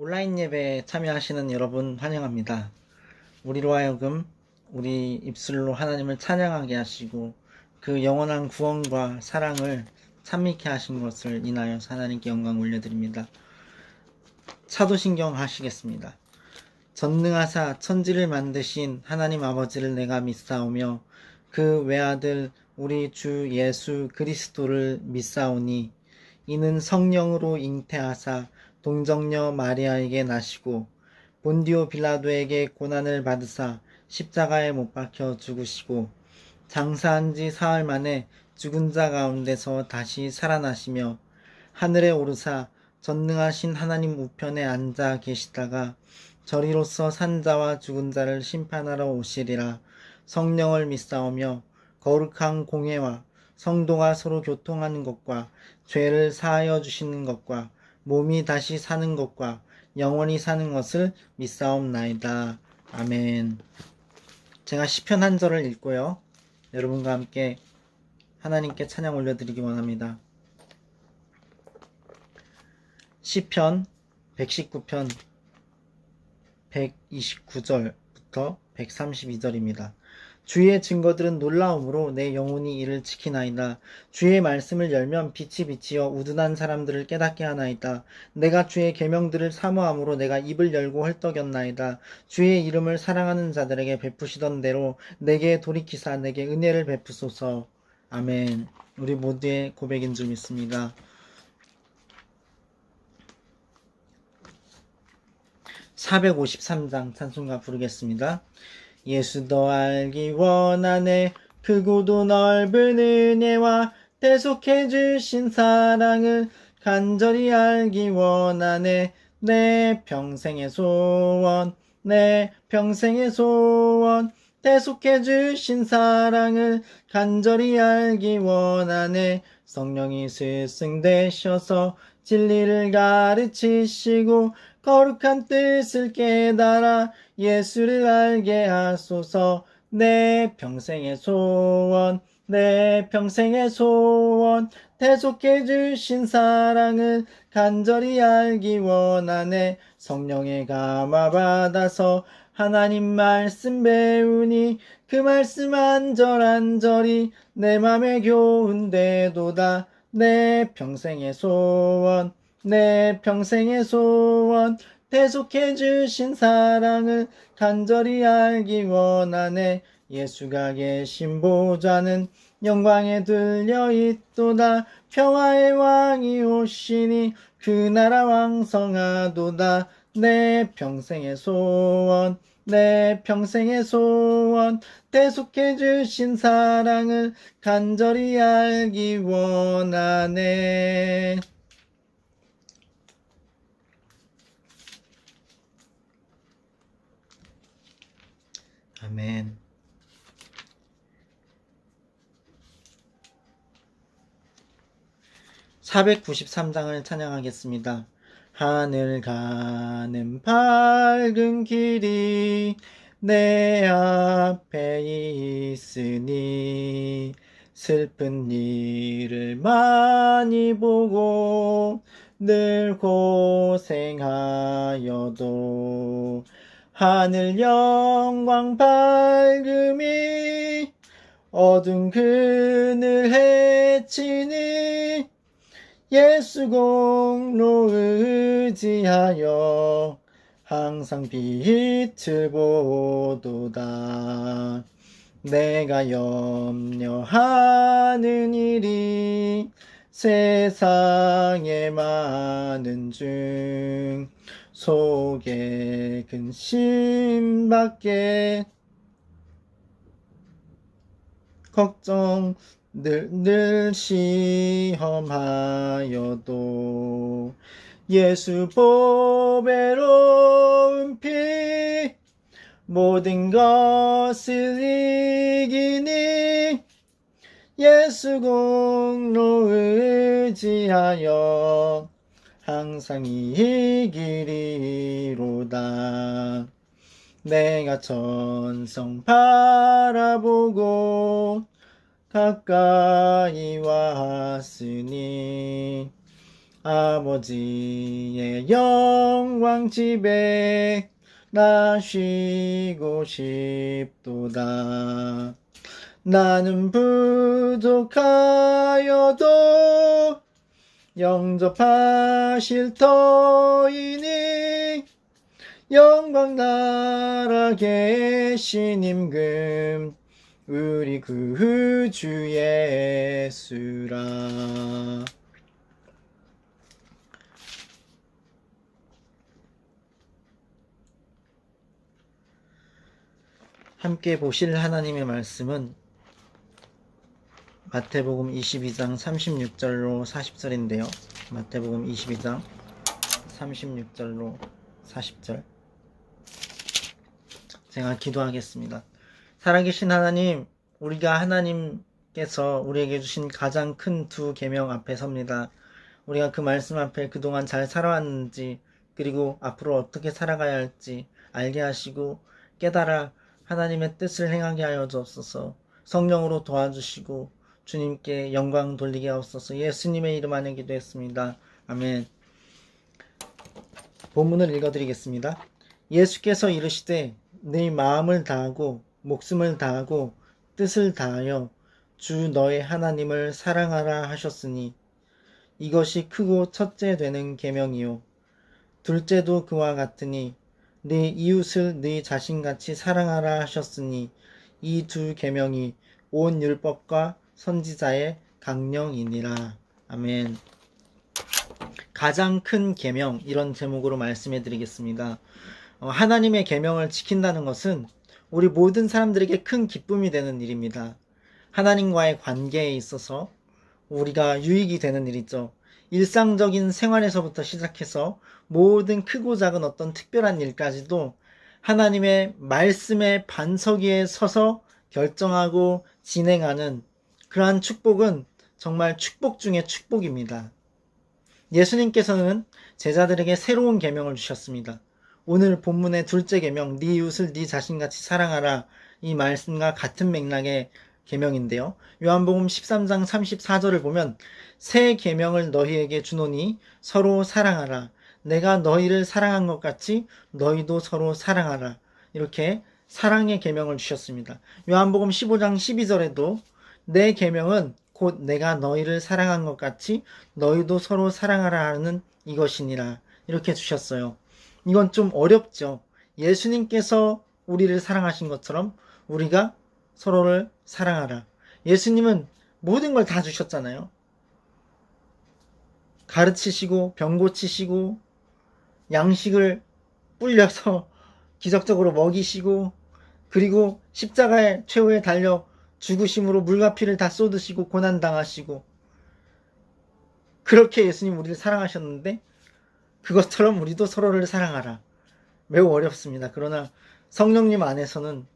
온라인 예배에 참여하시는 여러분 환영합니다. 우리로 하여금 우리 입술로 하나님을 찬양하게 하시고 그 영원한 구원과 사랑을 찬미케 하신 것을 인하여 하나님께 영광 올려드립니다. 차도신경 하시겠습니다. 전능하사 천지를 만드신 하나님 아버지를 내가 믿사오며 그 외아들 우리 주 예수 그리스도를 믿사오니 이는 성령으로 잉태하사 동정녀 마리아에게 나시고 본디오 빌라도에게 고난을 받으사 십자가에 못 박혀 죽으시고 장사한 지 사흘 만에 죽은 자 가운데서 다시 살아나시며 하늘에 오르사 전능하신 하나님 우편에 앉아 계시다가 저리로서 산자와 죽은 자를 심판하러 오시리라. 성령을 믿사오며 거룩한 공회와 성도가 서로 교통하는 것과 죄를 사하여 주시는 것과 몸이 다시 사는 것과 영원히 사는 것을 믿사옵나이다. 아멘. 제가 시편 한 절을 읽고요. 여러분과 함께 하나님께 찬양 올려드리기 원합니다. 시편 119편 129절부터 132절입니다. 주의 증거들은 놀라움으로 내 영혼이 이를 지키나이다. 주의 말씀을 열면 빛이 비치어 우둔한 사람들을 깨닫게 하나이다. 내가 주의 계명들을 사모함으로 내가 입을 열고 헐떡였나이다. 주의 이름을 사랑하는 자들에게 베푸시던 대로 내게 돌이키사 내게 은혜를 베푸소서. 아멘. 우리 모두의 고백인 줄 믿습니다. 453장 찬송가 부르겠습니다. 예수 더 알기 원하네. 크고도 넓은 은혜와 대속해 주신 사랑을 간절히 알기 원하네. 내 평생의 소원, 내 평생의 소원, 대속해 주신 사랑을 간절히 알기 원하네. 성령이 스승되셔서 진리를 가르치시고 거룩한 뜻을 깨달아 예수를 알게 하소서. 내 평생의 소원, 내 평생의 소원, 대속해 주신 사랑을 간절히 알기 원하네. 성령의 감화 받아서 하나님 말씀 배우니 그 말씀 안절안절이 내 맘에 교훈되도다. 내 평생의 소원, 내 평생의 소원, 대속해 주신 사랑을 간절히 알기 원하네. 예수가 계신 보좌는 영광에 들려 있도다. 평화의 왕이 오시니 그 나라 왕성하도다. 내 평생의 소원, 내 평생의 소원, 대속해 주신 사랑을 간절히 알기 원하네. 아멘. (493장을) 찬양하겠습니다. 하늘 가는 밝은 길이 내 앞에 있으니 슬픈 일을 많이 보고 늘 고생하여도 하늘 영광 밝음이 어두운 그늘 헤치니 예수 공로 의지하여 항상 빛을 보도다. 내가 염려하는 일이 세상에 많은 중 속에 근심밖에 걱정 늘 시험하여도 예수 보배로운 피 모든 것을 이기니 예수 공로 의지하여 항상 이기리로다. 내가 천성 바라보고 가까이 왔으니 아버지의 영광 집에 나 쉬고 싶도다. 나는 부족하여도 영접하실 터이니 영광 나라 계신 임금 우리 구주 예수라. 함께 보실 하나님의 말씀은 마태복음 22장 36절로 40절인데요. 마태복음 22장 36절로 40절. 제가 기도하겠습니다. 살아계신 하나님, 우리가 하나님께서 우리에게 주신 가장 큰 두 계명 앞에 섭니다. 우리가 그 말씀 앞에 그동안 잘 살아왔는지, 그리고 앞으로 어떻게 살아가야 할지 알게 하시고 깨달아 하나님의 뜻을 행하게 하여 주옵소서. 성령으로 도와주시고 주님께 영광 돌리게 하옵소서. 예수님의 이름 안에 기도했습니다. 아멘. 본문을 읽어드리겠습니다. 예수께서 이르시되 네 마음을 다하고 목숨을 다하고 뜻을 다하여 주 너의 하나님을 사랑하라 하셨으니 이것이 크고 첫째 되는 계명이요 둘째도 그와 같으니 네 이웃을 네 자신같이 사랑하라 하셨으니 이 두 계명이 온 율법과 선지자의 강령이니라. 아멘. 가장 큰 계명, 이런 제목으로 말씀해 드리겠습니다. 하나님의 계명을 지킨다는 것은 우리 모든 사람들에게 큰 기쁨이 되는 일입니다. 하나님과의 관계에 있어서 우리가 유익이 되는 일이죠. 일상적인 생활에서부터 시작해서 모든 크고 작은 어떤 특별한 일까지도 하나님의 말씀의 반석 위에 서서 결정하고 진행하는 그러한 축복은 정말 축복 중의 축복입니다. 예수님께서는 제자들에게 새로운 계명을 주셨습니다. 오늘 본문의 둘째 계명, 네 이웃을 네 자신같이 사랑하라, 이 말씀과 같은 맥락의 계명인데요. 요한복음 13장 34절을 보면 새 계명을 너희에게 주노니 서로 사랑하라. 내가 너희를 사랑한 것 같이 너희도 서로 사랑하라. 이렇게 사랑의 계명을 주셨습니다. 요한복음 15장 12절에도 내 계명은 곧 내가 너희를 사랑한 것 같이 너희도 서로 사랑하라 하는 이것이니라. 이렇게 주셨어요. 이건 좀 어렵죠. 예수님께서 우리를 사랑하신 것처럼 우리가 서로를 사랑하라. 예수님은 모든 걸 다 주셨잖아요. 가르치시고 병 고치시고 양식을 불려서 기적적으로 먹이시고 그리고 십자가에 최후에 달려 죽으심으로 물과 피를 다 쏟으시고 고난당하시고 그렇게 예수님 우리를 사랑하셨는데 그것처럼 우리도 서로를 사랑하라. 매우 어렵습니다. 그러나 성령님 안에서는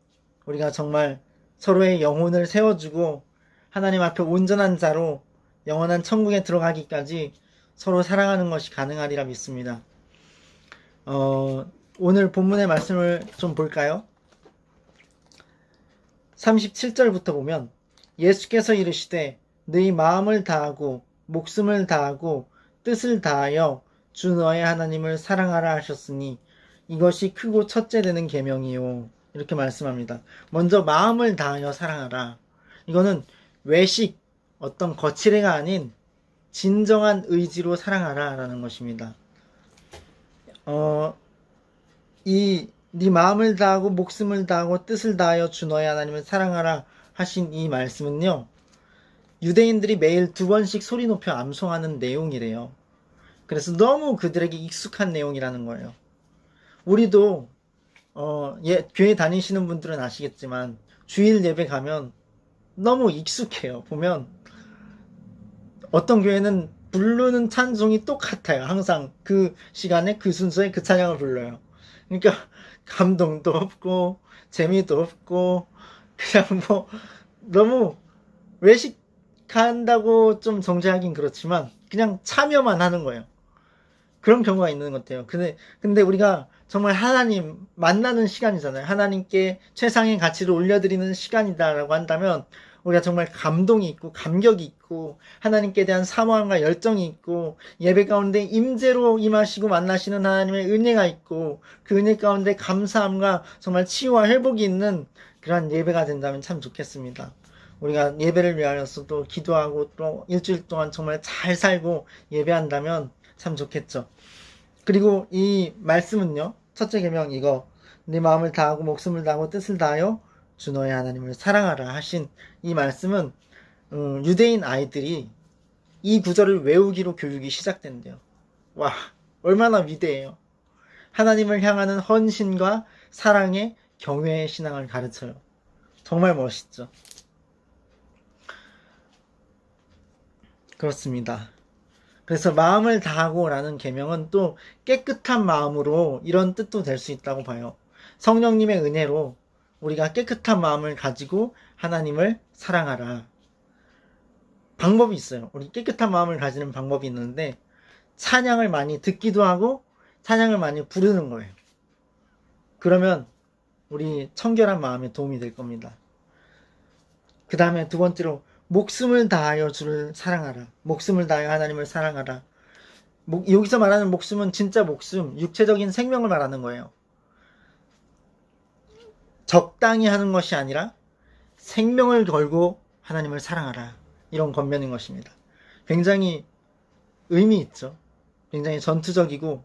우리가 정말 서로의 영혼을 세워주고 하나님 앞에 온전한 자로 영원한 천국에 들어가기까지 서로 사랑하는 것이 가능하리라 믿습니다. 오늘 본문의 말씀을 좀 볼까요? 37절부터 보면 예수께서 이르시되 너희 마음을 다하고 목숨을 다하고 뜻을 다하여 주 너의 하나님을 사랑하라 하셨으니 이것이 크고 첫째 되는 계명이요. 이렇게 말씀합니다. 먼저 마음을 다하여 사랑하라. 이거는 외식, 어떤 거칠애가 아닌 진정한 의지로 사랑하라 라는 것입니다. 네 마음을 다하고 목숨을 다하고 뜻을 다하여 주 너의 하나님을 사랑하라 하신 이 말씀은요. 유대인들이 매일 2번씩 소리 높여 암송하는 내용이래요. 그래서 너무 그들에게 익숙한 내용이라는 거예요. 우리도 교회 다니시는 분들은 아시겠지만 주일 예배 가면 너무 익숙해요. 보면 어떤 교회는 부르는 찬송이 똑같아요. 항상 그 시간에 그 순서에 그 찬양을 불러요. 그러니까 감동도 없고 재미도 없고 그냥 뭐 너무 외식한다고 좀 정죄하긴 그렇지만 그냥 참여만 하는 거예요. 그런 경우가 있는 것 같아요. 근데 우리가 정말 하나님 만나는 시간이잖아요. 하나님께 최상의 가치를 올려드리는 시간이다라고 한다면 우리가 정말 감동이 있고 감격이 있고 하나님께 대한 사모함과 열정이 있고 예배 가운데 임재로 임하시고 만나시는 하나님의 은혜가 있고 그 은혜 가운데 감사함과 정말 치유와 회복이 있는 그러한 예배가 된다면 참 좋겠습니다. 우리가 예배를 위하여서도 기도하고 또 일주일 동안 정말 잘 살고 예배한다면 참 좋겠죠. 그리고 이 말씀은요, 첫째 계명 이거 네 마음을 다하고 목숨을 다하고 뜻을 다하여 주 너의 하나님을 사랑하라 하신 이 말씀은 유대인 아이들이 이 구절을 외우기로 교육이 시작된대요. 와, 얼마나 위대해요. 하나님을 향하는 헌신과 사랑의 경외의 신앙을 가르쳐요. 정말 멋있죠. 그렇습니다. 그래서 마음을 다하고 라는 계명은 또 깨끗한 마음으로 이런 뜻도 될 수 있다고 봐요. 성령님의 은혜로 우리가 깨끗한 마음을 가지고 하나님을 사랑하라. 방법이 있어요. 우리 깨끗한 마음을 가지는 방법이 있는데 찬양을 많이 듣기도 하고 찬양을 많이 부르는 거예요. 그러면 우리 청결한 마음에 도움이 될 겁니다. 그 다음에 두 번째로 목숨을 다하여 주를 사랑하라. 목숨을 다하여 하나님을 사랑하라. 여기서 말하는 목숨은 진짜 목숨, 육체적인 생명을 말하는 거예요. 적당히 하는 것이 아니라 생명을 걸고 하나님을 사랑하라. 이런 권면인 것입니다. 굉장히 의미 있죠. 굉장히 전투적이고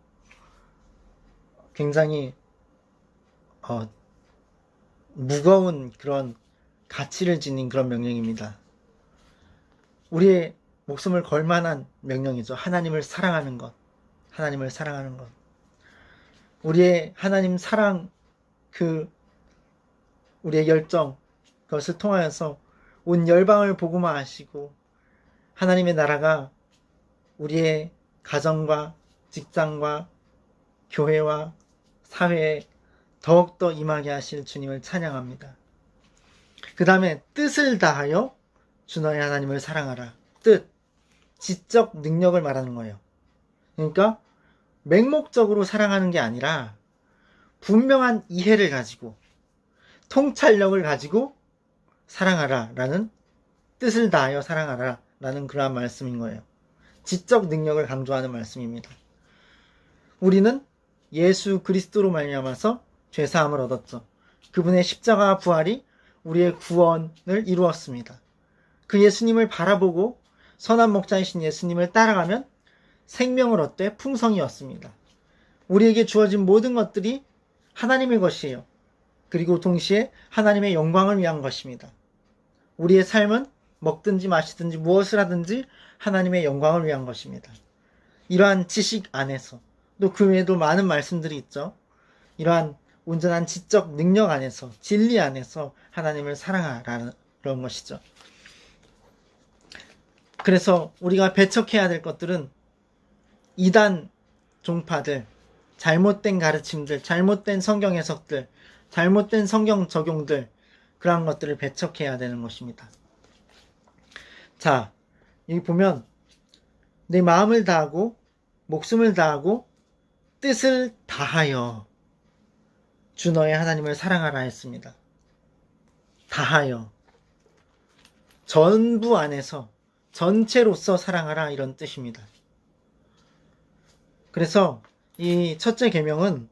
굉장히 무거운 그런 가치를 지닌 그런 명령입니다. 우리의 목숨을 걸 만한 명령이죠. 하나님을 사랑하는 것. 하나님을 사랑하는 것. 우리의 하나님 사랑, 우리의 열정, 그것을 통하여서 온 열방을 복음화 하시고 하나님의 나라가 우리의 가정과 직장과 교회와 사회에 더욱더 임하게 하실 주님을 찬양합니다. 그 다음에 뜻을 다하여 주 너의 하나님을 사랑하라. 뜻, 지적 능력을 말하는 거예요. 그러니까 맹목적으로 사랑하는 게 아니라 분명한 이해를 가지고 통찰력을 가지고 사랑하라 라는, 뜻을 다하여 사랑하라 라는 그러한 말씀인 거예요. 지적 능력을 강조하는 말씀입니다. 우리는 예수 그리스도로 말미암아서 죄사함을 얻었죠. 그분의 십자가 부활이 우리의 구원을 이루었습니다. 그 예수님을 바라보고 선한 목자이신 예수님을 따라가면 생명을 얻되 풍성이 얻습니다. 우리에게 주어진 모든 것들이 하나님의 것이에요. 그리고 동시에 하나님의 영광을 위한 것입니다. 우리의 삶은 먹든지 마시든지 무엇을 하든지 하나님의 영광을 위한 것입니다. 이러한 지식 안에서 또 그 외에도 많은 말씀들이 있죠. 이러한 온전한 지적 능력 안에서, 진리 안에서 하나님을 사랑하라는 그런 것이죠. 그래서 우리가 배척해야 될 것들은 이단 종파들, 잘못된 가르침들, 잘못된 성경 해석들, 잘못된 성경 적용들, 그러한 것들을 배척해야 되는 것입니다. 자, 여기 보면 내 마음을 다하고 목숨을 다하고 뜻을 다하여 주 너의 하나님을 사랑하라 했습니다. 다하여, 전부 안에서 전체로서 사랑하라 이런 뜻입니다. 그래서 이 첫째 계명은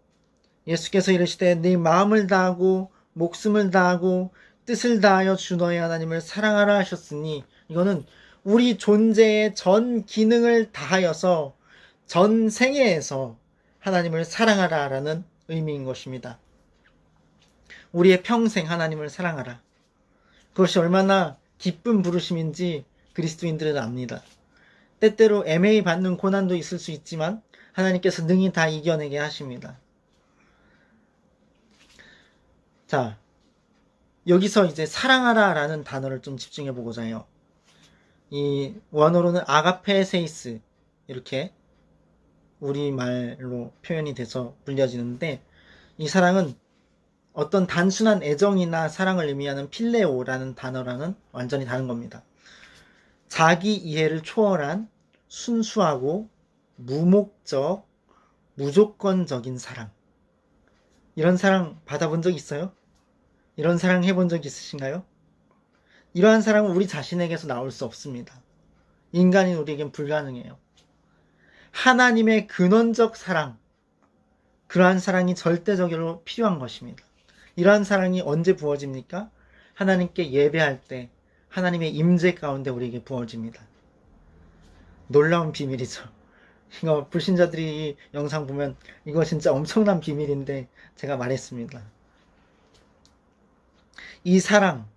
예수께서 이르시되 네 마음을 다하고 목숨을 다하고 뜻을 다하여 주 너의 하나님을 사랑하라 하셨으니, 이거는 우리 존재의 전 기능을 다하여서 전 생애에서 하나님을 사랑하라 라는 의미인 것입니다. 우리의 평생 하나님을 사랑하라. 그것이 얼마나 기쁜 부르심인지 그리스도인들은 압니다. 때때로 애매히 받는 고난도 있을 수 있지만 하나님께서 능히 다 이겨내게 하십니다. 자, 여기서 이제 사랑하라 라는 단어를 좀 집중해 보고자 해요. 이 원어로는 아가페세이스, 이렇게 우리말로 표현이 돼서 불려지는데, 이 사랑은 어떤 단순한 애정이나 사랑을 의미하는 필레오라는 단어랑은 완전히 다른 겁니다. 자기 이해를 초월한 순수하고 무목적, 무조건적인 사랑. 이런 사랑 받아본 적 있어요? 이런 사랑 해본 적 있으신가요? 이러한 사랑은 우리 자신에게서 나올 수 없습니다. 인간인 우리에겐 불가능해요. 하나님의 근원적 사랑, 그러한 사랑이 절대적으로 필요한 것입니다. 이러한 사랑이 언제 부어집니까? 하나님께 예배할 때 하나님의 임재 가운데 우리에게 부어집니다. 놀라운 비밀이죠. 이거 불신자들이 이 영상 보면 이거 진짜 엄청난 비밀인데 제가 말했습니다. 이 사랑,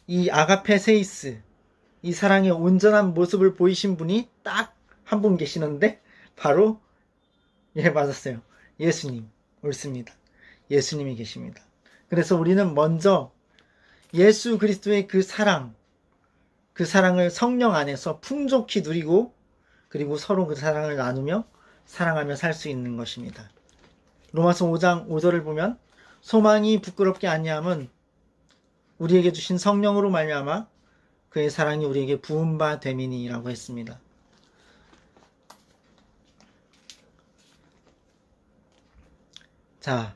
이 아가페세이스, 이 사랑의 온전한 모습을 보이신 분이 딱 한 분 계시는데 바로 맞았어요. 예수님. 옳습니다. 예수님이 계십니다. 그래서 우리는 먼저 예수 그리스도의 그 사랑을 성령 안에서 풍족히 누리고 그리고 서로 그 사랑을 나누며 사랑하며 살 수 있는 것입니다. 로마서 5장 5절을 보면 소망이 부끄럽게 아니함은 우리에게 주신 성령으로 말미암아 그의 사랑이 우리에게 부은 바 됨이니라고 했습니다. 자,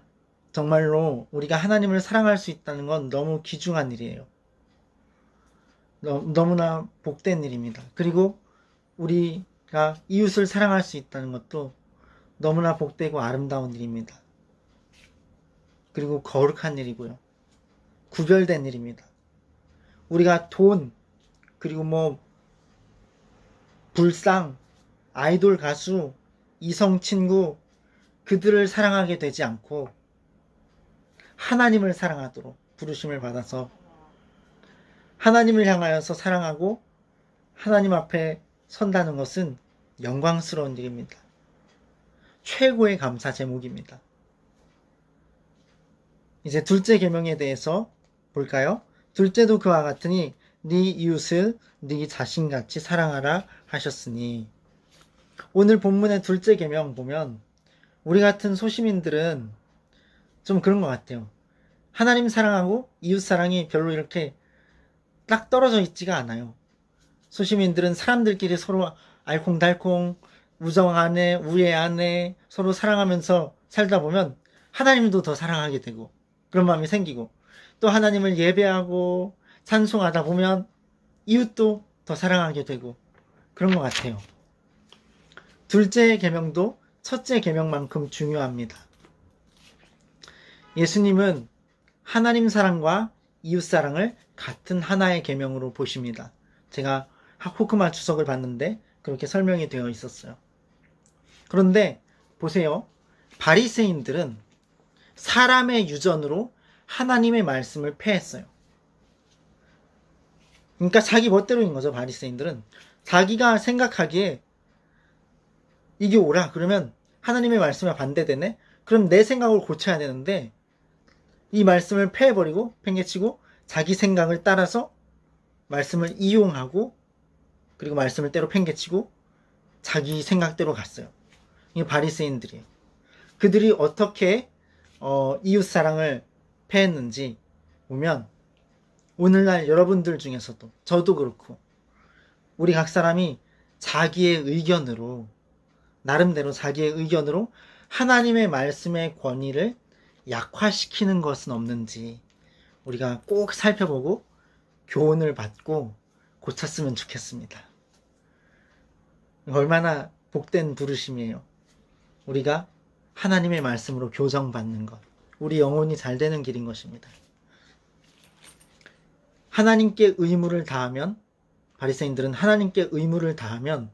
정말로 우리가 하나님을 사랑할 수 있다는 건 너무 귀중한 일이에요. 너무나 복된 일입니다. 그리고 우리가 이웃을 사랑할 수 있다는 것도 너무나 복되고 아름다운 일입니다. 그리고 거룩한 일이고요. 구별된 일입니다. 우리가 돈, 그리고 불상, 아이돌 가수, 이성 친구, 그들을 사랑하게 되지 않고 하나님을 사랑하도록 부르심을 받아서 하나님을 향하여서 사랑하고 하나님 앞에 선다는 것은 영광스러운 일입니다. 최고의 감사 제목입니다. 이제 둘째 계명에 대해서 볼까요? 둘째도 그와 같으니 네 이웃을 네 자신같이 사랑하라 하셨으니, 오늘 본문의 둘째 계명 보면 우리 같은 소시민들은 좀 그런 것 같아요. 하나님 사랑하고 이웃 사랑이 별로 이렇게 딱 떨어져 있지가 않아요. 소시민들은 사람들끼리 서로 알콩달콩 우정 안에 우애 안에 서로 사랑하면서 살다 보면 하나님도 더 사랑하게 되고 그런 마음이 생기고, 또 하나님을 예배하고 찬송하다 보면 이웃도 더 사랑하게 되고 그런 것 같아요. 둘째 계명도 첫째 계명만큼 중요합니다. 예수님은 하나님 사랑과 이웃 사랑을 같은 하나의 계명으로 보십니다. 제가 호크마 주석을 봤는데 그렇게 설명이 되어 있었어요. 그런데 보세요. 바리새인들은 사람의 유전으로 하나님의 말씀을 폐했어요. 그러니까 자기 멋대로인 거죠. 바리새인들은 자기가 생각하기에 이게 옳아, 그러면 하나님의 말씀에 반대되네, 그럼 내 생각을 고쳐야 되는데 이 말씀을 폐해버리고 팽개치고 자기 생각을 따라서 말씀을 이용하고 그리고 말씀을 때로 팽개치고 자기 생각대로 갔어요. 이게 바리새인들이에요. 그들이 어떻게 이웃 사랑을 폐했는지 보면 오늘날 여러분들 중에서도 저도 그렇고 우리 각 사람이 자기의 의견으로, 나름대로 자기의 의견으로 하나님의 말씀의 권위를 약화시키는 것은 없는지 우리가 꼭 살펴보고 교훈을 받고 고쳤으면 좋겠습니다. 얼마나 복된 부르심이에요. 우리가 하나님의 말씀으로 교정받는 것, 우리 영혼이 잘 되는 길인 것입니다. 하나님께 의무를 다하면, 바리새인들은 하나님께 의무를 다하면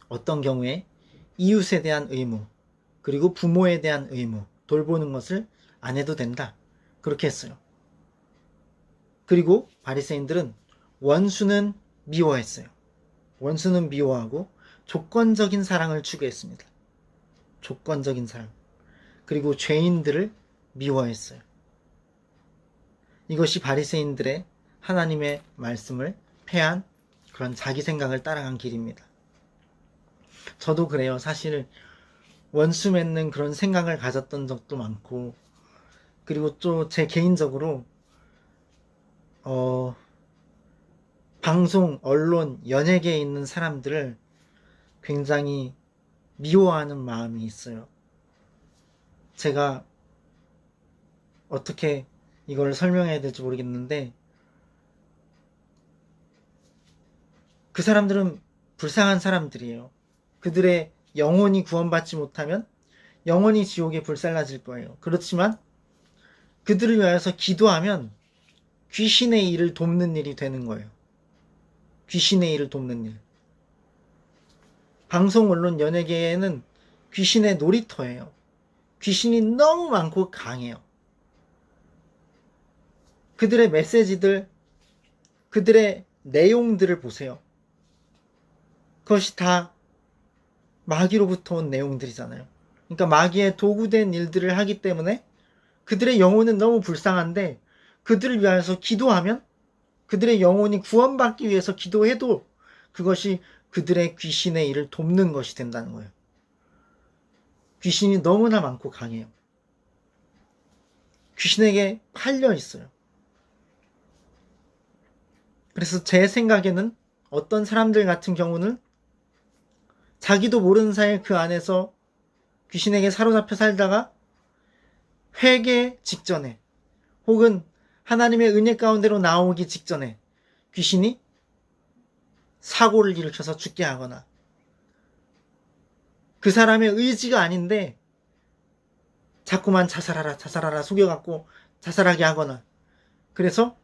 어떤 경우에 이웃에 대한 의무, 그리고 부모에 대한 의무, 돌보는 것을 안 해도 된다, 그렇게 했어요. 그리고 바리새인들은 원수는 미워했어요. 원수는 미워하고 조건적인 사랑을 추구했습니다. 조건적인 사랑. 그리고 죄인들을 미워했어요. 이것이 바리새인들의 하나님의 말씀을 폐한 그런 자기 생각을 따라간 길입니다. 저도 그래요. 사실 원수 맺는 그런 생각을 가졌던 적도 많고, 그리고 또 제 개인적으로 방송, 언론, 연예계에 있는 사람들을 굉장히 미워하는 마음이 있어요. 제가 어떻게 이걸 설명해야 될지 모르겠는데 그 사람들은 불쌍한 사람들이에요. 그들의 영혼이 구원받지 못하면 영원히 지옥에 불살라질 거예요. 그렇지만 그들을 위하여서 기도하면 귀신의 일을 돕는 일이 되는 거예요. 귀신의 일을 돕는 일. 방송 언론 연예계에는 귀신의 놀이터예요. 귀신이 너무 많고 강해요. 그들의 메시지들, 그들의 내용들을 보세요. 그것이 다 마귀로부터 온 내용들이잖아요. 그러니까 마귀의 도구된 일들을 하기 때문에 그들의 영혼은 너무 불쌍한데 그들을 위하여서 기도하면 그들의 영혼이 구원받기 위해서 기도해도 그것이 그들의 귀신의 일을 돕는 것이 된다는 거예요. 귀신이 너무나 많고 강해요. 귀신에게 팔려 있어요. 그래서 제 생각에는 어떤 사람들 같은 경우는 자기도 모르는 사이에 그 안에서 귀신에게 사로잡혀 살다가 회개 직전에 혹은 하나님의 은혜 가운데로 나오기 직전에 귀신이 사고를 일으켜서 죽게 하거나 그 사람의 의지가 아닌데 자꾸만 자살하라 속여갖고 자살하게 하거나 그래서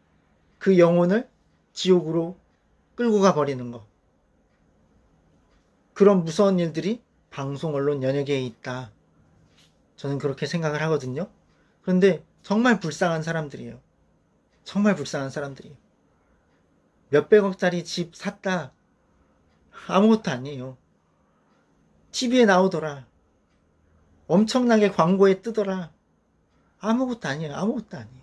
그 영혼을 지옥으로 끌고 가버리는 거. 그런 무서운 일들이 방송, 언론, 연예계에 있다. 저는 그렇게 생각을 하거든요. 그런데 정말 불쌍한 사람들이에요. 정말 불쌍한 사람들이에요. 몇백억짜리 집 샀다. 아무것도 아니에요. TV에 나오더라. 엄청나게 광고에 뜨더라. 아무것도 아니에요. 아무것도 아니에요.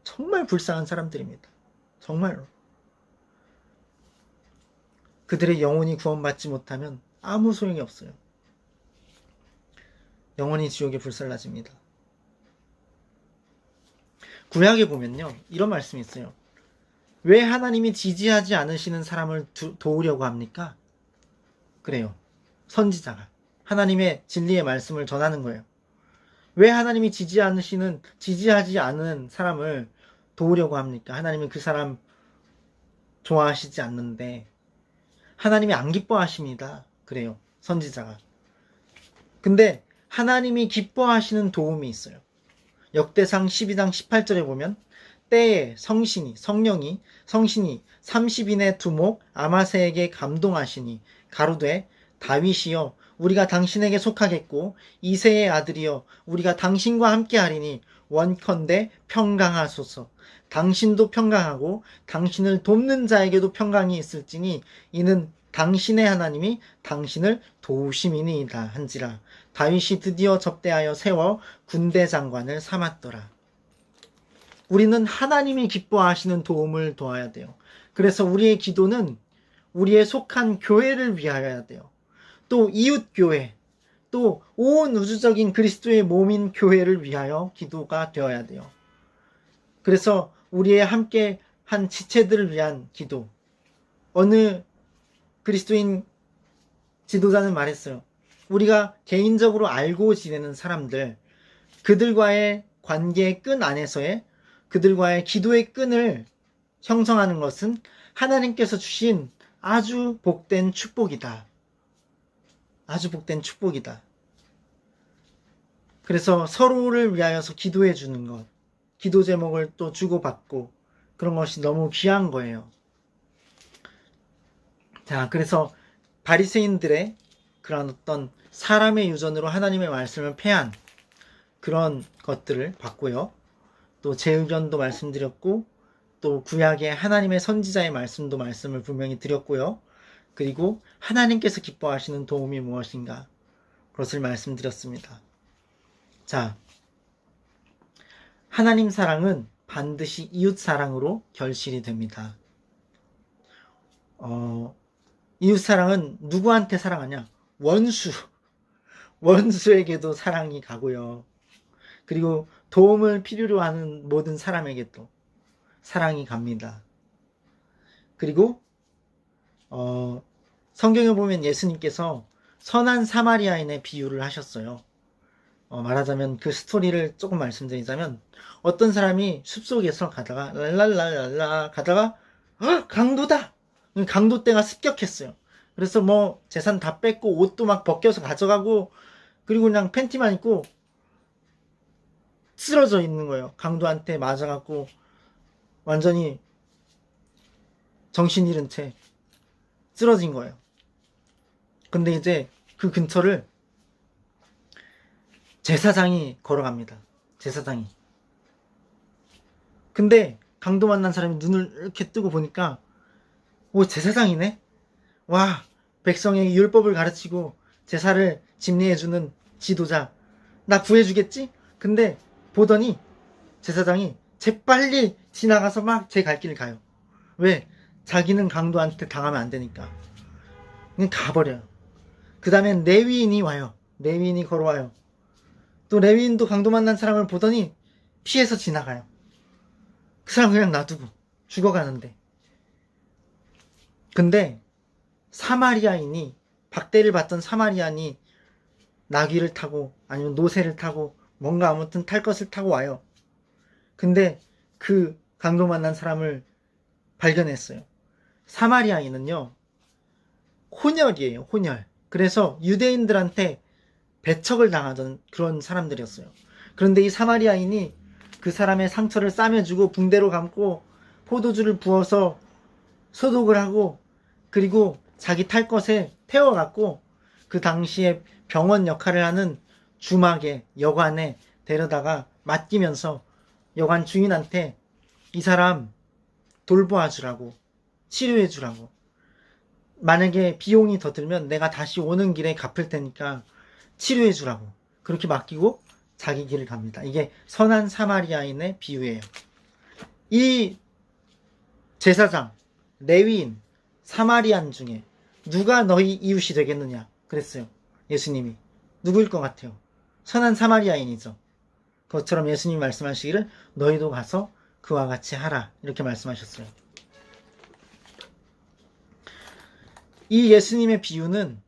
정말 불쌍한 사람들입니다. 정말로. 그들의 영혼이 구원받지 못하면 아무 소용이 없어요. 영원히 지옥에 불살라집니다. 구약에 보면요. 이런 말씀이 있어요. 왜 하나님이 지지하지 않으시는 사람을 도우려고 합니까? 그래요. 선지자가. 하나님의 진리의 말씀을 전하는 거예요. 왜 하나님이 지지하지 않은 사람을 도우려고 합니까? 하나님은 그 사람 좋아하시지 않는데 하나님이 안 기뻐하십니다. 그래요. 선지자가. 근데 하나님이 기뻐하시는 도움이 있어요. 역대상 12장 18절에 보면 때에 성신이 30인의 두목 아마새에게 감동하시니 가로되 다윗이여 우리가 당신에게 속하겠고 이새의 아들이여 우리가 당신과 함께하리니 원컨대 평강하소서. 당신도 평강하고 당신을 돕는 자에게도 평강이 있을지니 이는 당신의 하나님이 당신을 도우심이니이다 한지라. 다윗이 드디어 접대하여 세워 군대 장관을 삼았더라. 우리는 하나님이 기뻐하시는 도움을 도와야 돼요. 그래서 우리의 기도는 우리의 속한 교회를 위하여야 돼요. 또 이웃교회, 또 온 우주적인 그리스도의 몸인 교회를 위하여 기도가 되어야 돼요. 그래서 우리의 함께 한 지체들을 위한 기도. 어느 그리스도인 지도자는 말했어요. 우리가 개인적으로 알고 지내는 사람들, 그들과의 관계의 끈 안에서의 그들과의 기도의 끈을 형성하는 것은 하나님께서 주신 아주 복된 축복이다. 아주 복된 축복이다. 그래서 서로를 위하여서 기도해 주는 것, 기도 제목을 또 주고받고 그런 것이 너무 귀한 거예요. 자, 그래서 바리새인들의 그런 어떤 사람의 유전으로 하나님의 말씀을 패한 그런 것들을 봤고요. 또 제 의견도 말씀드렸고 또 구약의 하나님의 선지자의 말씀을 분명히 드렸고요. 그리고 하나님께서 기뻐하시는 도움이 무엇인가 그것을 말씀드렸습니다. 자, 하나님 사랑은 반드시 이웃 사랑으로 결실이 됩니다. 이웃 사랑은 누구한테 사랑하냐? 원수에게도 사랑이 가고요. 그리고 도움을 필요로 하는 모든 사람에게도 사랑이 갑니다. 그리고 성경에 보면 예수님께서 선한 사마리아인의 비유를 하셨어요. 말하자면 그 스토리를 조금 말씀드리자면 어떤 사람이 숲속에서 가다가 랄랄랄랄라 가다가 강도다! 강도 떼가 습격했어요. 그래서 뭐 재산 다 뺏고 옷도 막 벗겨서 가져가고 그리고 그냥 팬티만 입고 쓰러져 있는 거예요. 강도한테 맞아갖고 완전히 정신 잃은 채 쓰러진 거예요. 근데 이제 그 근처를 제사장이 걸어갑니다. 제사장이. 근데 강도 만난 사람이 눈을 이렇게 뜨고 보니까 오, 제사장이네? 와, 백성에게 율법을 가르치고 제사를 집례해주는 지도자. 나 구해주겠지? 근데 보더니 제사장이 재빨리 지나가서 막 제 갈 길을 가요. 왜? 자기는 강도한테 당하면 안 되니까. 그냥 가버려요. 그 다음엔 레위인이 와요. 레위인이 걸어와요. 또 레위인도 강도 만난 사람을 보더니 피해서 지나가요. 그 사람 그냥 놔두고 죽어가는데. 근데 사마리아인이, 박대를 받던 사마리아인이 나귀를 타고 아니면 노새를 타고 뭔가 아무튼 탈 것을 타고 와요. 근데 그 강도 만난 사람을 발견했어요. 사마리아인은요, 혼혈이에요, 혼혈. 그래서 유대인들한테 배척을 당하던 그런 사람들이었어요. 그런데 이 사마리아인이 그 사람의 상처를 싸매주고 붕대로 감고 포도주를 부어서 소독을 하고 그리고 자기 탈 것에 태워갖고 그 당시에 병원 역할을 하는 주막에, 여관에 데려다가 맡기면서 여관 주인한테 이 사람 돌보아주라고, 치료해주라고, 만약에 비용이 더 들면 내가 다시 오는 길에 갚을 테니까 치료해주라고 그렇게 맡기고 자기 길을 갑니다. 이게 선한 사마리아인의 비유예요. 이 제사장, 레위인, 사마리안 중에 누가 너희 이웃이 되겠느냐 그랬어요. 예수님이. 누구일 것 같아요? 선한 사마리아인이죠. 그것처럼 예수님이 말씀하시기를 너희도 가서 그와 같이 하라 이렇게 말씀하셨어요. 이 예수님의 비유는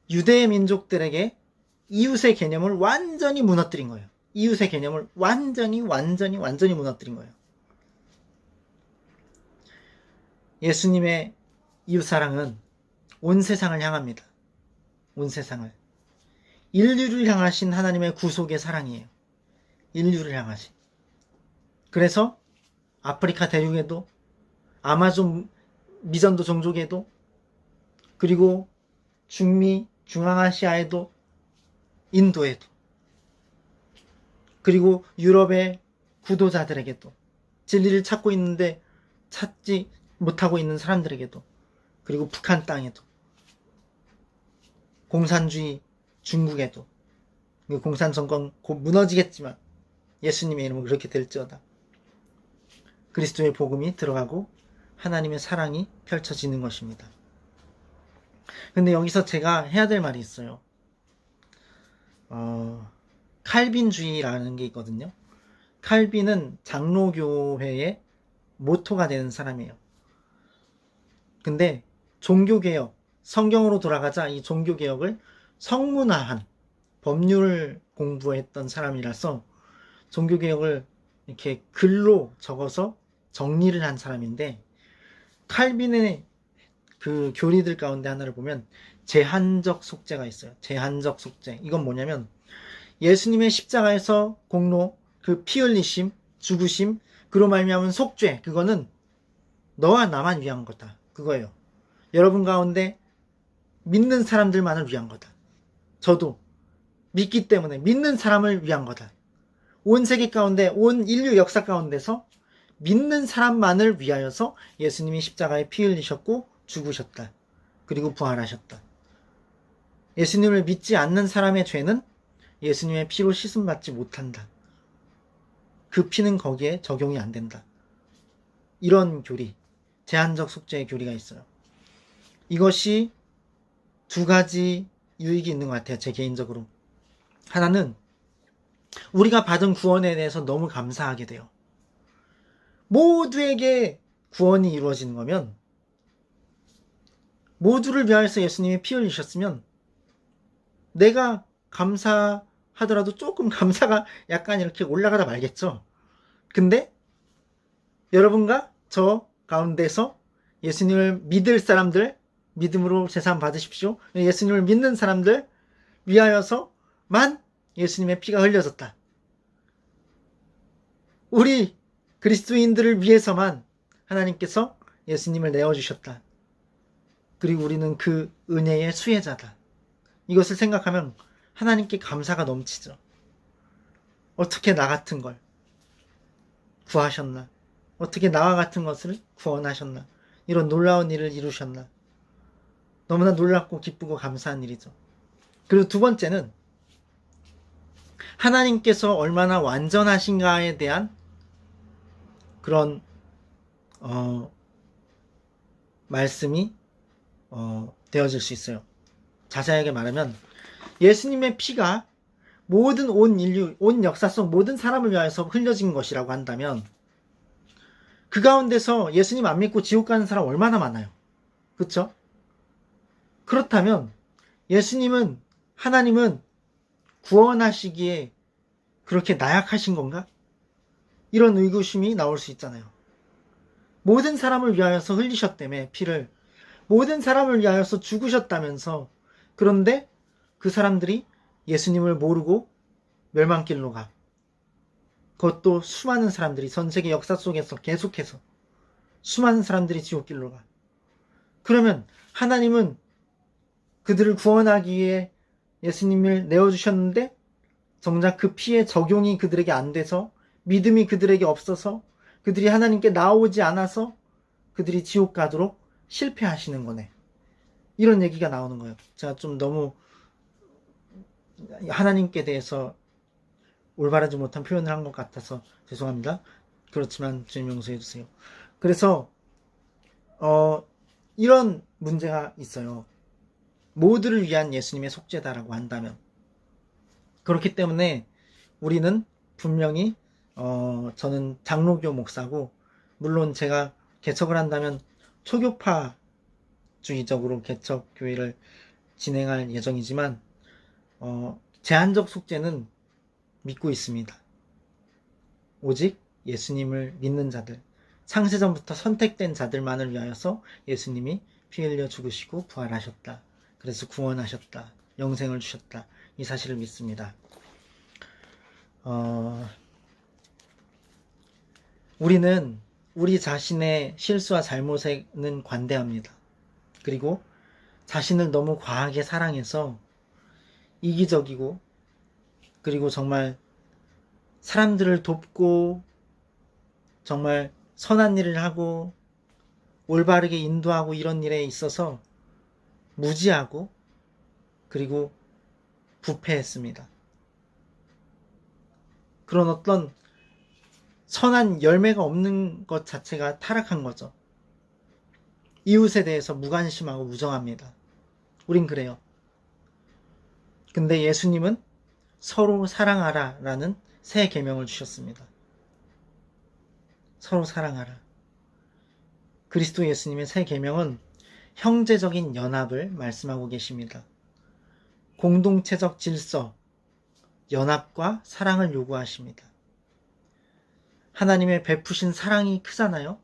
유대 민족들에게 이웃의 개념을 완전히 무너뜨린 거예요. 이웃의 개념을 완전히 무너뜨린 거예요. 예수님의 이웃사랑은 온 세상을 향합니다. 온 세상을. 인류를 향하신 하나님의 구속의 사랑이에요. 인류를 향하신. 그래서 아프리카 대륙에도, 아마존 미전도 종족에도, 그리고 중미, 중앙아시아에도, 인도에도, 그리고 유럽의 구도자들에게도, 진리를 찾고 있는데 찾지 못하고 있는 사람들에게도, 그리고 북한 땅에도, 공산주의 중국에도, 공산 정권 곧 무너지겠지만 예수님의 이름은 그렇게 될지어다. 그리스도의 복음이 들어가고 하나님의 사랑이 펼쳐지는 것입니다. 근데 여기서 제가 해야 될 말이 있어요. 칼빈주의라는 게 있거든요. 칼빈은 장로교회의 모토가 되는 사람이에요. 근데 종교개혁, 성경으로 돌아가자 이 종교개혁을 성문화한, 법률을 공부했던 사람이라서 종교개혁을 이렇게 글로 적어서 정리를 한 사람인데, 칼빈의 그 교리들 가운데 하나를 보면 제한적 속죄가 있어요. 제한적 속죄. 이건 뭐냐면 예수님의 십자가에서 공로, 그 피 흘리심, 죽으심, 그로 말미암은 속죄, 그거는 너와 나만 위한 거다. 그거예요. 여러분 가운데 믿는 사람들만을 위한 거다. 저도 믿기 때문에 믿는 사람을 위한 거다. 온 세계 가운데, 온 인류 역사 가운데서 믿는 사람만을 위하여서 예수님이 십자가에 피 흘리셨고 죽으셨다. 그리고 부활하셨다. 예수님을 믿지 않는 사람의 죄는 예수님의 피로 씻음받지 못한다. 그 피는 거기에 적용이 안 된다. 이런 교리, 제한적 속죄의 교리가 있어요. 이것이 두 가지 유익이 있는 것 같아요. 제 개인적으로. 하나는 우리가 받은 구원에 대해서 너무 감사하게 돼요. 모두에게 구원이 이루어지는 거면, 모두를 위하여서 예수님이 피 흘리셨으면 내가 감사하더라도 조금 감사가 약간 이렇게 올라가다 말겠죠. 근데 여러분과 저 가운데서 예수님을 믿을 사람들, 믿음으로 제사함 받으십시오. 예수님을 믿는 사람들 위하여서만 예수님의 피가 흘려졌다. 우리 그리스도인들을 위해서만 하나님께서 예수님을 내어주셨다. 그리고 우리는 그 은혜의 수혜자다. 이것을 생각하면 하나님께 감사가 넘치죠. 어떻게 나 같은 걸 구하셨나? 어떻게 나와 같은 것을 구원하셨나? 이런 놀라운 일을 이루셨나? 너무나 놀랍고 기쁘고 감사한 일이죠. 그리고 두 번째는 하나님께서 얼마나 완전하신가에 대한 그런 말씀이 되어질 수 있어요. 자세하게 말하면 예수님의 피가 모든 온 인류, 온 역사 속 모든 사람을 위하여서 흘려진 것이라고 한다면 그 가운데서 예수님 안 믿고 지옥 가는 사람 얼마나 많아요. 그렇죠? 그렇다면 예수님은, 하나님은 구원하시기에 그렇게 나약하신 건가? 이런 의구심이 나올 수 있잖아요. 모든 사람을 위하여서 흘리셨다며 피를, 모든 사람을 위하여서 죽으셨다면서, 그런데 그 사람들이 예수님을 모르고 멸망길로 가. 그것도 수많은 사람들이 전 세계 역사 속에서 계속해서 수많은 사람들이 지옥길로 가. 그러면 하나님은 그들을 구원하기 위해 예수님을 내어주셨는데 정작 그 피의 적용이 그들에게 안 돼서, 믿음이 그들에게 없어서, 그들이 하나님께 나오지 않아서 그들이 지옥 가도록 실패하시는 거네. 이런 얘기가 나오는 거예요. 제가 좀 너무 하나님께 대해서 올바르지 못한 표현을 한 것 같아서 죄송합니다. 그렇지만 주님 용서해 주세요. 그래서 이런 문제가 있어요. 모두를 위한 예수님의 속죄다라고 한다면, 그렇기 때문에 우리는 분명히 저는 장로교 목사고, 물론 제가 개척을 한다면 초교파주의적으로 개척교회를 진행할 예정이지만 제한적 속죄는 믿고 있습니다. 오직 예수님을 믿는 자들, 창세전부터 선택된 자들만을 위하여서 예수님이 피 흘려 죽으시고 부활하셨다. 그래서 구원하셨다. 영생을 주셨다. 이 사실을 믿습니다. 우리는 우리 자신의 실수와 잘못에는 관대합니다. 그리고 자신을 너무 과하게 사랑해서 이기적이고, 그리고 정말 사람들을 돕고 정말 선한 일을 하고 올바르게 인도하고 이런 일에 있어서 무지하고 그리고 부패했습니다. 그런 어떤 선한 열매가 없는 것 자체가 타락한 거죠. 이웃에 대해서 무관심하고 무정합니다. 우린 그래요. 근데 예수님은 서로 사랑하라 라는 새 계명을 주셨습니다. 서로 사랑하라. 그리스도 예수님의 새 계명은 형제적인 연합을 말씀하고 계십니다. 공동체적 질서, 연합과 사랑을 요구하십니다. 하나님의 베푸신 사랑이 크잖아요.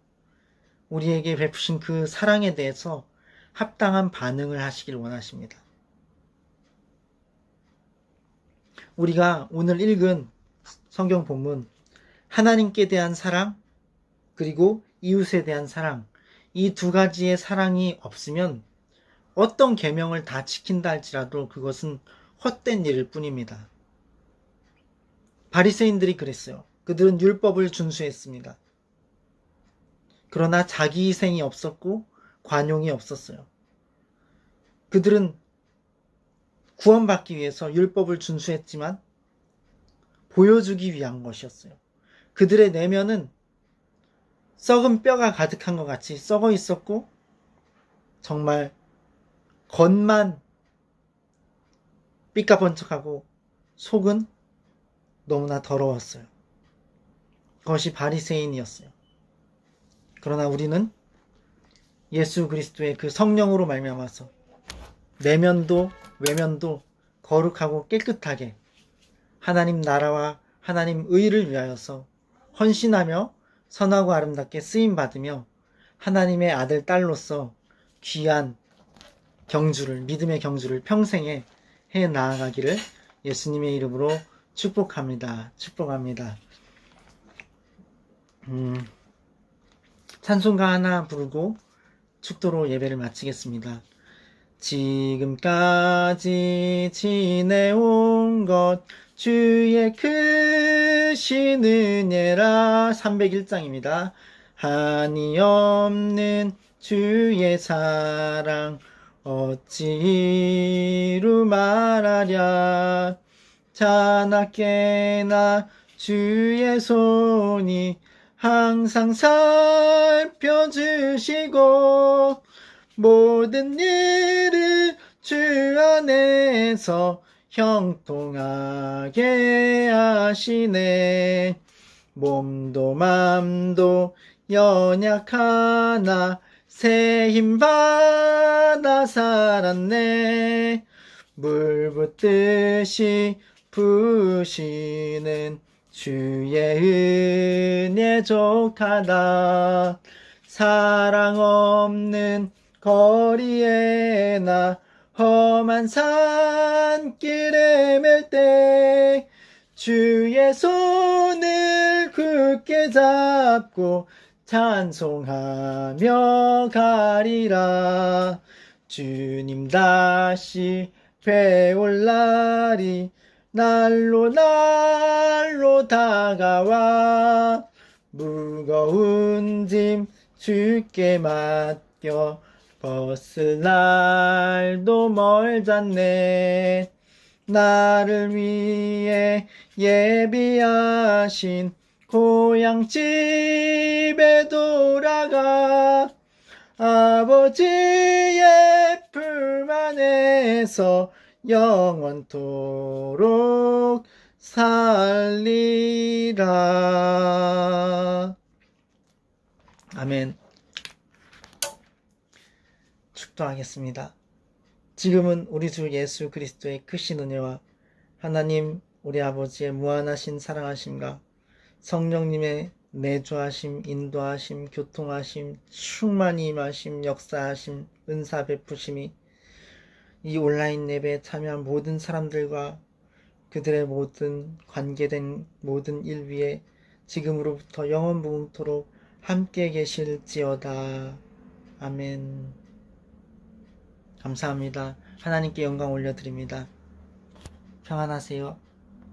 우리에게 베푸신 그 사랑에 대해서 합당한 반응을 하시길 원하십니다. 우리가 오늘 읽은 성경 본문, 하나님께 대한 사랑, 그리고 이웃에 대한 사랑, 이 두 가지의 사랑이 없으면 어떤 계명을 다 지킨다 할지라도 그것은 헛된 일일 뿐입니다. 바리새인들이 그랬어요. 그들은 율법을 준수했습니다. 그러나 자기 희생이 없었고 관용이 없었어요. 그들은 구원받기 위해서 율법을 준수했지만 보여주기 위한 것이었어요. 그들의 내면은 썩은 뼈가 가득한 것 같이 썩어 있었고, 정말 겉만 삐까번쩍하고 속은 너무나 더러웠어요. 그것이 바리새인이었어요. 그러나 우리는 예수 그리스도의 그 성령으로 말미암아서 내면도 외면도 거룩하고 깨끗하게 하나님 나라와 하나님 의를 위하여서 헌신하며 선하고 아름답게 쓰임받으며 하나님의 아들, 딸로서 귀한 믿음의 경주를 평생에 해 나아가기를 예수님의 이름으로 축복합니다. 축복합니다. 찬송가 하나 부르고 축도로 예배를 마치겠습니다. 지금까지 지내온 것 주의 크신 은혜라. 301장입니다. 한이 없는 주의 사랑 어찌 이루 말하랴. 자나깨나 주의 손이 항상 살펴주시고 모든 일을 주 안에서 형통하게 하시네. 몸도 맘도 연약하나 새 힘 받아 살았네. 물 붓듯이 부으시는 주의 은혜 족하다. 사랑 없는 거리에 나 험한 산길에 맬 때 주의 손을 굳게 잡고 찬송하며 가리라. 주님 다시 뵈올 날이 날로 다가와 무거운 짐 주께 맡겨 벗을 날도 멀잖네. 나를 위해 예비하신 고향 집에 돌아가 아버지의 품 안에서 영원토록 살리라. 아멘. 축도하겠습니다. 지금은 우리 주 예수 그리스도의 크신 은혜와 하나님 우리 아버지의 무한하신 사랑하심과 성령님의 내주하심, 인도하심, 교통하심, 충만히 임하심, 역사하심, 은사 베푸심이 이 온라인 예배에 참여한 모든 사람들과 그들의 모든 관계된 모든 일 위에 지금으로부터 영원무궁토록 함께 계실지어다. 아멘. 감사합니다. 하나님께 영광 올려드립니다. 평안하세요.